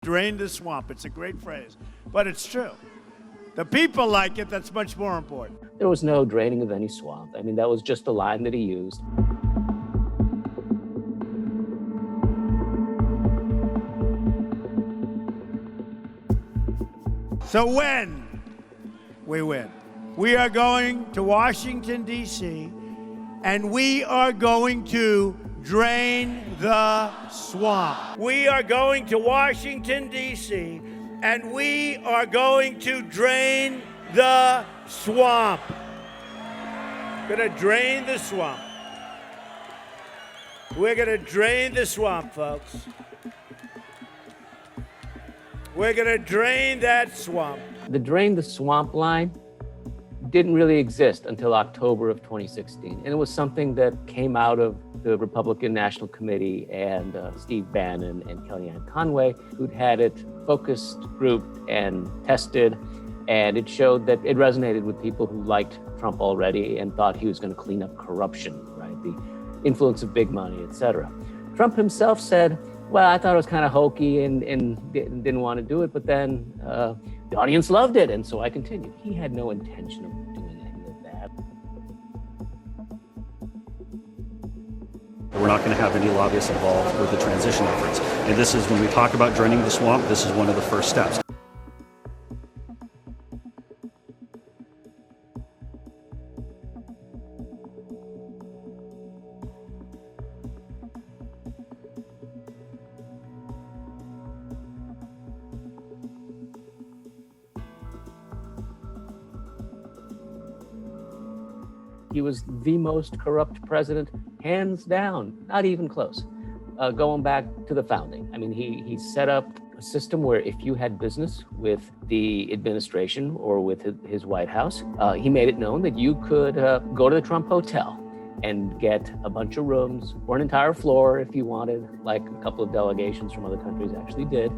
Drain the swamp. It's a great phrase, but it's true. The people like it. That's much more important. There was no draining of any swamp. I mean, that was just the line that he used. So when we win, we are going to Washington, D.C., and we are going to drain the swamp. We are going to Washington, D.C., and we are going to drain the swamp. Gonna drain the swamp. We're gonna drain the swamp, folks. We're gonna drain that swamp. The drain the swamp line didn't really exist until October of 2016. And it was something that came out of the Republican National Committee and Steve Bannon and Kellyanne Conway, who'd had it focused, grouped, and tested. And it showed that it resonated with people who liked Trump already and thought he was going to clean up corruption, right? The influence of big money, et cetera. Trump himself said, well, I thought it was kind of hokey and didn't want to do it, but then the audience loved it, and so I continued. He had no intention of doing any of that. We're not going to have any lobbyists involved with the transition efforts. And this is, when we talk about draining the swamp, this is one of the first steps. He was the most corrupt president, hands down, not even close, going back to the founding. I mean, he set up a system where if you had business with the administration or with his White House, he made it known that you could go to the Trump Hotel and get a bunch of rooms or an entire floor if you wanted, like a couple of delegations from other countries actually did,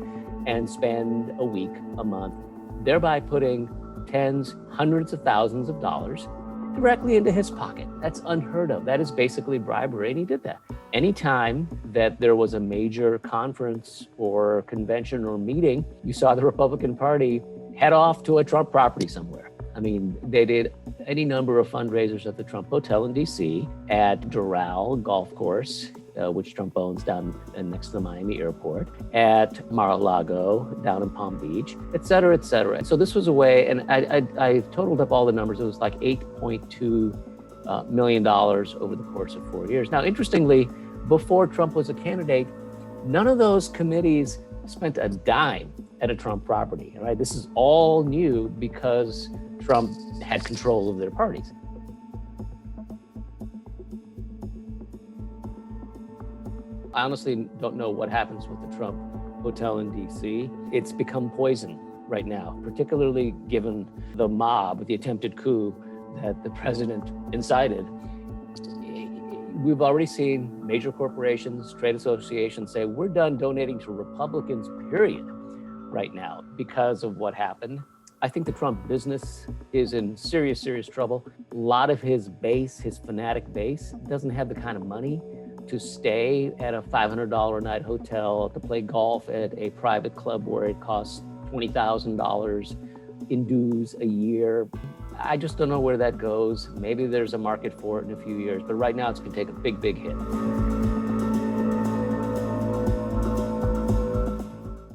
and spend a week, a month, thereby putting tens, hundreds of thousands of dollars directly into his pocket. That's unheard of. That is basically bribery, and he did that. Anytime that there was a major conference or convention or meeting, you saw the Republican Party head off to a Trump property somewhere. I mean, they did any number of fundraisers at the Trump Hotel in DC, at Doral Golf Course, which Trump owns down next to the Miami airport, at Mar-a-Lago down in Palm Beach, et cetera, et cetera. And so this was a way, and I totaled up all the numbers. It was like $8.2 million over the course of 4 years. Now, interestingly, before Trump was a candidate, none of those committees spent a dime at a Trump property, right? This is all new because Trump had control of their parties. I honestly don't know what happens with the Trump Hotel in DC. It's become poison right now, particularly given the mob, the attempted coup that the president incited. We've already seen major corporations, trade associations say, we're done donating to Republicans, period, right now because of what happened. I think the Trump business is in serious, serious trouble. A lot of his base, his fanatic base, doesn't have the kind of money to stay at a $500 a night hotel, to play golf at a private club where it costs $20,000 in dues a year. I just don't know where that goes. Maybe there's a market for it in a few years, but right now it's going to take a big, big hit.